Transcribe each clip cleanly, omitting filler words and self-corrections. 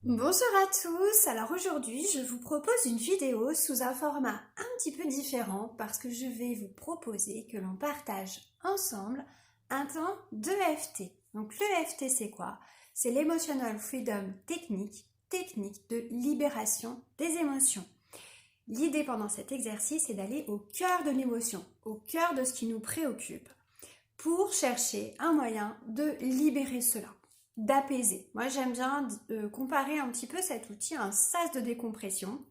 Bonjour à tous, alors aujourd'hui je vous propose une vidéo sous un format un petit peu différent parce que je vais vous proposer que l'on partage ensemble un temps d'EFT. Donc l'EFT c'est quoi? C'est l'Emotional Freedom Technique, technique de libération des émotions. L'idée pendant cet exercice est d'aller au cœur de l'émotion, au cœur de ce qui nous préoccupe, pour chercher un moyen de libérer cela, d'apaiser. Moi, j'aime bien comparer un petit peu cet outil à un sas de décompression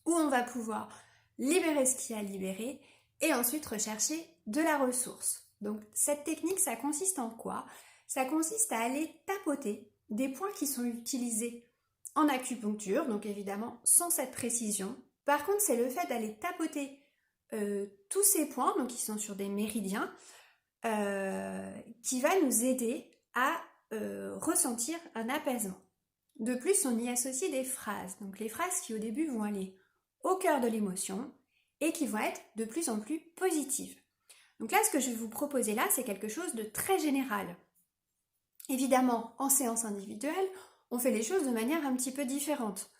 où on va pouvoir libérer ce qui a libéré et ensuite rechercher de la ressource. Donc, cette technique, ça consiste en quoi? Ça consiste à aller tapoter des points qui sont utilisés en acupuncture, donc évidemment sans cette précision. Par contre, c'est le fait d'aller tapoter tous ces points, donc qui sont sur des méridiens, qui va nous aider à ressentir un apaisement. De plus, on y associe des phrases. Donc les phrases qui au début vont aller au cœur de l'émotion et qui vont être de plus en plus positives. Donc là, ce que je vais vous proposer là, c'est quelque chose de très général. Évidemment, en séance individuelle, on fait les choses de manière un petit peu différente.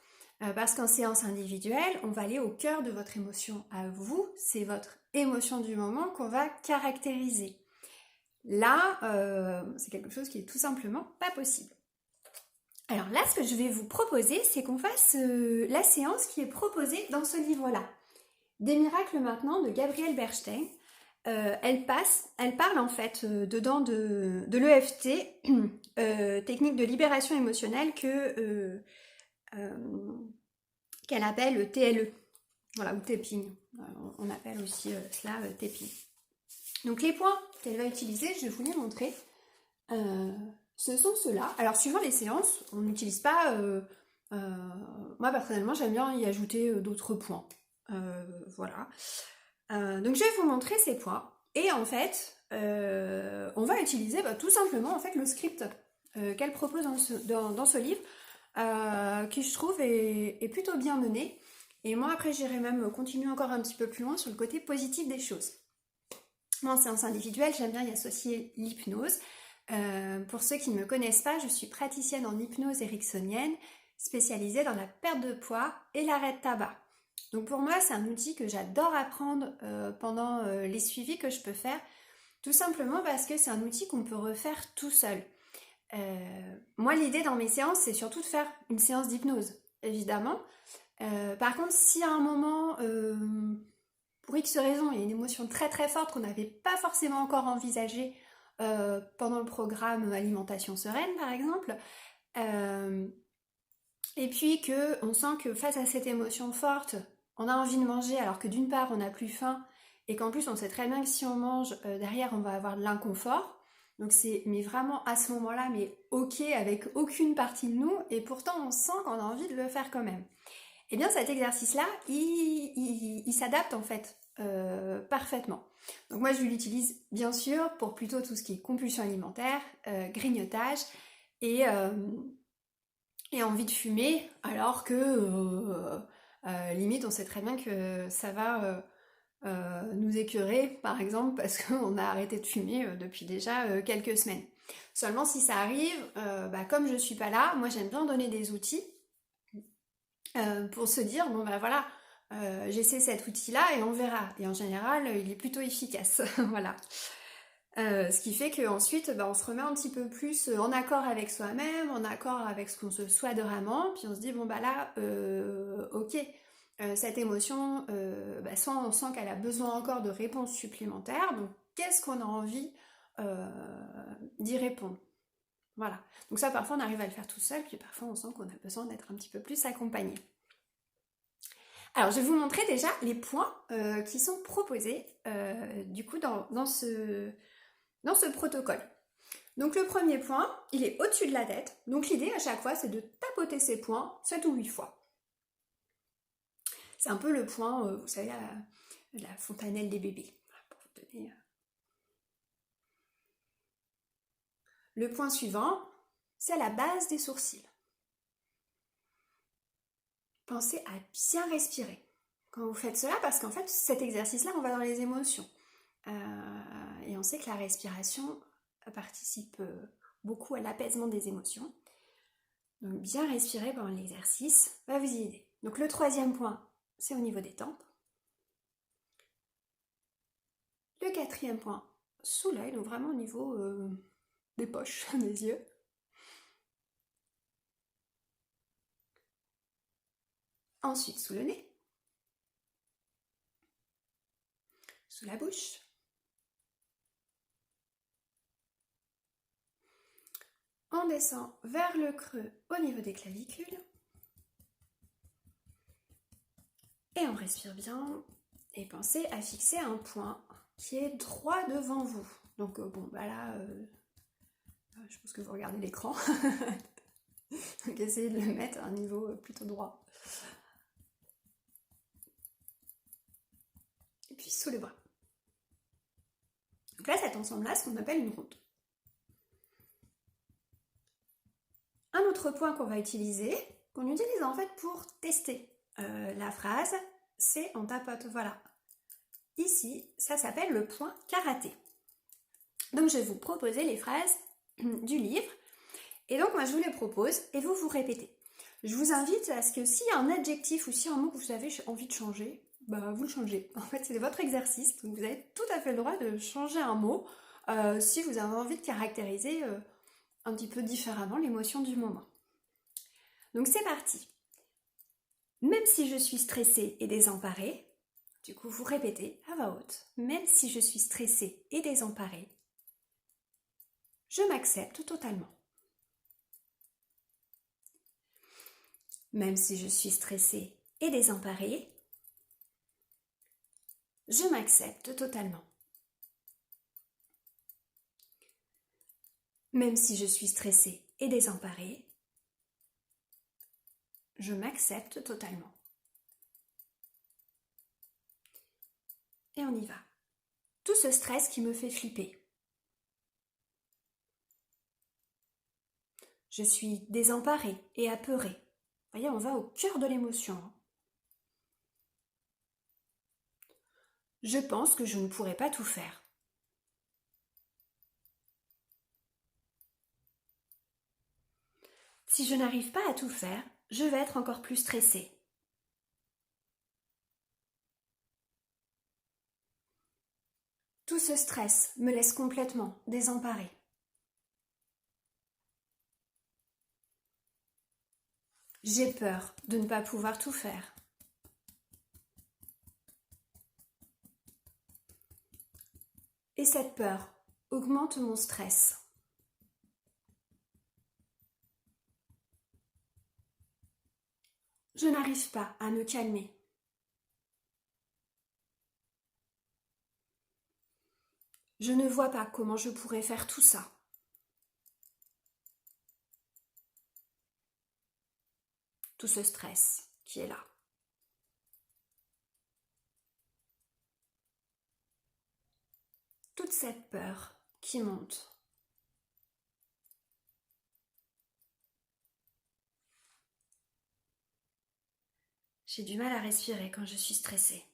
Parce qu'en séance individuelle, on va aller au cœur de votre émotion à vous. C'est votre émotion du moment qu'on va caractériser. Là, c'est quelque chose qui est tout simplement pas possible. Alors là, ce que je vais vous proposer, c'est qu'on fasse la séance qui est proposée dans ce livre-là. Des miracles maintenant de Gabrielle Bernstein. Elle parle en fait dedans de l'EFT, technique de libération émotionnelle qu'elle appelle le TLE, voilà, ou tapping. On appelle aussi cela tapping. Donc les points qu'elle va utiliser, je vais vous les montrer. Ce sont ceux-là. Alors suivant les séances, on n'utilise pas... moi personnellement, j'aime bien y ajouter d'autres points. Voilà. Donc je vais vous montrer ces points. Et en fait, on va utiliser tout simplement en fait, le script qu'elle propose dans ce livre, qui je trouve est plutôt bien mené. Et moi après, j'irai même continuer encore un petit peu plus loin sur le côté positif des choses. Moi, en séance individuelle, j'aime bien y associer l'hypnose. Pour ceux qui ne me connaissent pas, je suis praticienne en hypnose ericksonienne, spécialisée dans la perte de poids et l'arrêt de tabac. Donc pour moi, c'est un outil que j'adore apprendre pendant les suivis que je peux faire, tout simplement parce que c'est un outil qu'on peut refaire tout seul. Moi, l'idée dans mes séances, c'est surtout de faire une séance d'hypnose, évidemment. Par contre, si à un moment... pour X raisons, il y a une émotion très très forte qu'on n'avait pas forcément encore envisagée pendant le programme Alimentation Sereine, par exemple. Et puis qu'on sent que face à cette émotion forte, on a envie de manger alors que d'une part on n'a plus faim et qu'en plus on sait très bien que si on mange, derrière on va avoir de l'inconfort. Donc c'est mais vraiment à ce moment-là, mais ok avec aucune partie de nous et pourtant on sent qu'on a envie de le faire quand même. Et bien cet exercice-là, il s'adapte en fait parfaitement. Donc moi je l'utilise bien sûr pour plutôt tout ce qui est compulsion alimentaire, grignotage et envie de fumer, alors que limite on sait très bien que ça va nous écœurer par exemple parce qu'on a arrêté de fumer depuis déjà quelques semaines. Seulement si ça arrive, comme je suis pas là, moi j'aime bien donner des outils pour se dire, bon ben voilà, j'essaie cet outil-là et on verra. Et en général, il est plutôt efficace. Voilà. Ce qui fait qu'ensuite, on se remet un petit peu plus en accord avec soi-même, en accord avec ce qu'on se souhaite vraiment, puis on se dit, bon bah là, ok, cette émotion, soit on sent qu'elle a besoin encore de réponses supplémentaires, donc qu'est-ce qu'on a envie d'y répondre? Voilà. Donc ça, parfois, on arrive à le faire tout seul, puis parfois, on sent qu'on a besoin d'être un petit peu plus accompagné. Alors, je vais vous montrer déjà les points qui sont proposés, du coup, dans ce protocole. Donc, le premier point, il est au-dessus de la tête. Donc, l'idée, à chaque fois, c'est de tapoter ces points 7 ou 8 fois. C'est un peu le point, vous savez, la fontanelle des bébés. Pour vous donner... Le point suivant, c'est à la base des sourcils. Pensez à bien respirer quand vous faites cela, parce qu'en fait, cet exercice-là, on va dans les émotions. Et on sait que la respiration participe beaucoup à l'apaisement des émotions. Donc bien respirer pendant l'exercice va vous y aider. Donc le troisième point, c'est au niveau des tempes. Le quatrième point, sous l'œil, donc vraiment au niveau des poches, des yeux. Ensuite sous le nez. Sous la bouche. On descend vers le creux au niveau des clavicules. Et on respire bien. Et pensez à fixer un point qui est droit devant vous. Donc bon, bah là, je pense que vous regardez l'écran. Donc essayez de le mettre à un niveau plutôt droit. Et puis sous les bras. Donc là, cet ensemble-là, c'est ce qu'on appelle une ronde. Un autre point qu'on va utiliser, qu'on utilise en fait pour tester la phrase, c'est on tapote, voilà. Ici, ça s'appelle le point karaté. Donc je vais vous proposer les phrases du livre. Et donc moi je vous les propose et vous vous répétez. Je vous invite à ce que s'il y a un adjectif ou s'il y a un mot que vous avez envie de changer, bah vous le changez. En fait c'est votre exercice, donc vous avez tout à fait le droit de changer un mot si vous avez envie de caractériser un petit peu différemment l'émotion du moment. Donc c'est parti. Même si je suis stressée et désemparée, du coup vous répétez à voix haute. Même si je suis stressée et désemparée, je m'accepte totalement. Même si je suis stressée et désemparée, je m'accepte totalement. Même si je suis stressée et désemparée, je m'accepte totalement. Et on y va. Tout ce stress qui me fait flipper. Je suis désemparée et apeurée. Vous voyez, on va au cœur de l'émotion. Je pense que je ne pourrai pas tout faire. Si je n'arrive pas à tout faire, je vais être encore plus stressée. Tout ce stress me laisse complètement désemparée. J'ai peur de ne pas pouvoir tout faire. Et cette peur augmente mon stress. Je n'arrive pas à me calmer. Je ne vois pas comment je pourrais faire tout ça. Tout ce stress qui est là. Toute cette peur qui monte. J'ai du mal à respirer quand je suis stressée.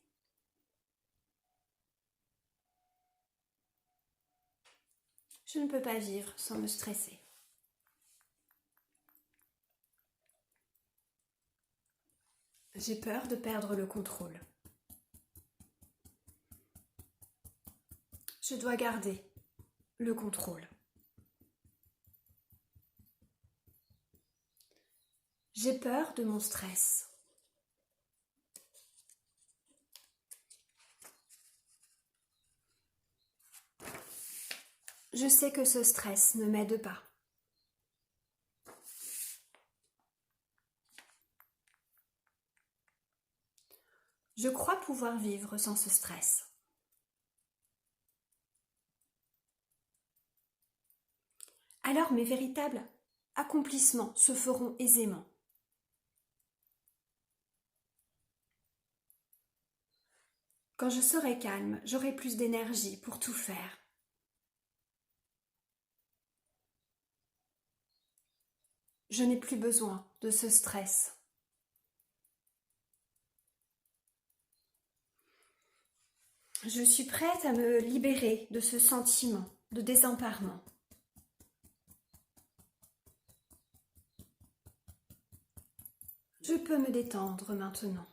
Je ne peux pas vivre sans me stresser. J'ai peur de perdre le contrôle. Je dois garder le contrôle. J'ai peur de mon stress. Je sais que ce stress ne m'aide pas. Je crois pouvoir vivre sans ce stress. Alors mes véritables accomplissements se feront aisément. Quand je serai calme, j'aurai plus d'énergie pour tout faire. Je n'ai plus besoin de ce stress. Je suis prête à me libérer de ce sentiment de désemparement. Je peux me détendre maintenant.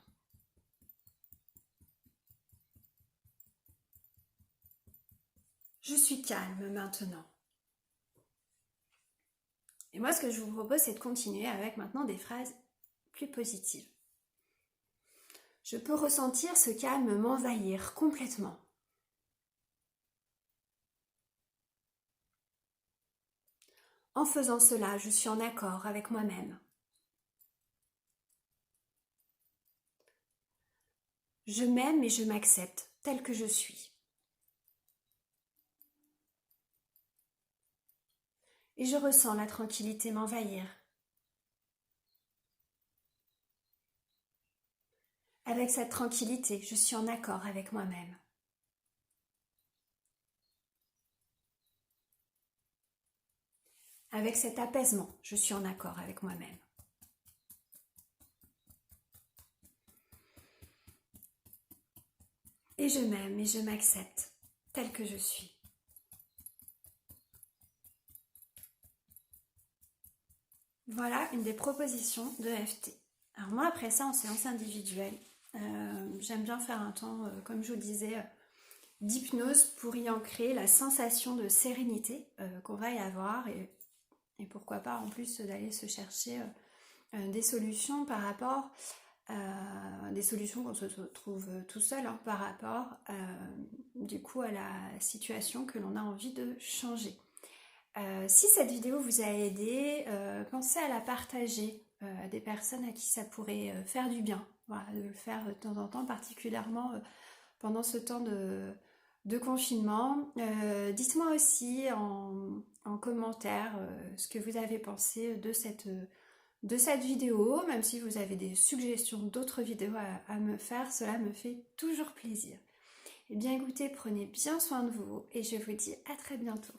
Je suis calme maintenant. Et moi, ce que je vous propose, c'est de continuer avec maintenant des phrases plus positives. Je peux ressentir ce calme m'envahir complètement. En faisant cela, je suis en accord avec moi-même. Je m'aime et je m'accepte tel que je suis. Et je ressens la tranquillité m'envahir. Avec cette tranquillité, je suis en accord avec moi-même. Avec cet apaisement, je suis en accord avec moi-même. Et je m'aime et je m'accepte tel que je suis. Voilà une des propositions de FT. Alors moi, après ça, en séance individuelle, j'aime bien faire un temps, comme je vous le disais, d'hypnose pour y ancrer la sensation de sérénité qu'on va y avoir et pourquoi pas en plus d'aller se chercher des solutions par rapport des solutions qu'on se trouve tout seul par rapport du coup à la situation que l'on a envie de changer. Si cette vidéo vous a aidé, pensez à la partager à des personnes à qui ça pourrait faire du bien. Voilà, de le faire de temps en temps, particulièrement pendant ce temps de confinement. Dites-moi aussi en commentaire ce que vous avez pensé de cette vidéo, même si vous avez des suggestions d'autres vidéos à me faire, cela me fait toujours plaisir. Eh bien écoutez, prenez bien soin de vous et je vous dis à très bientôt.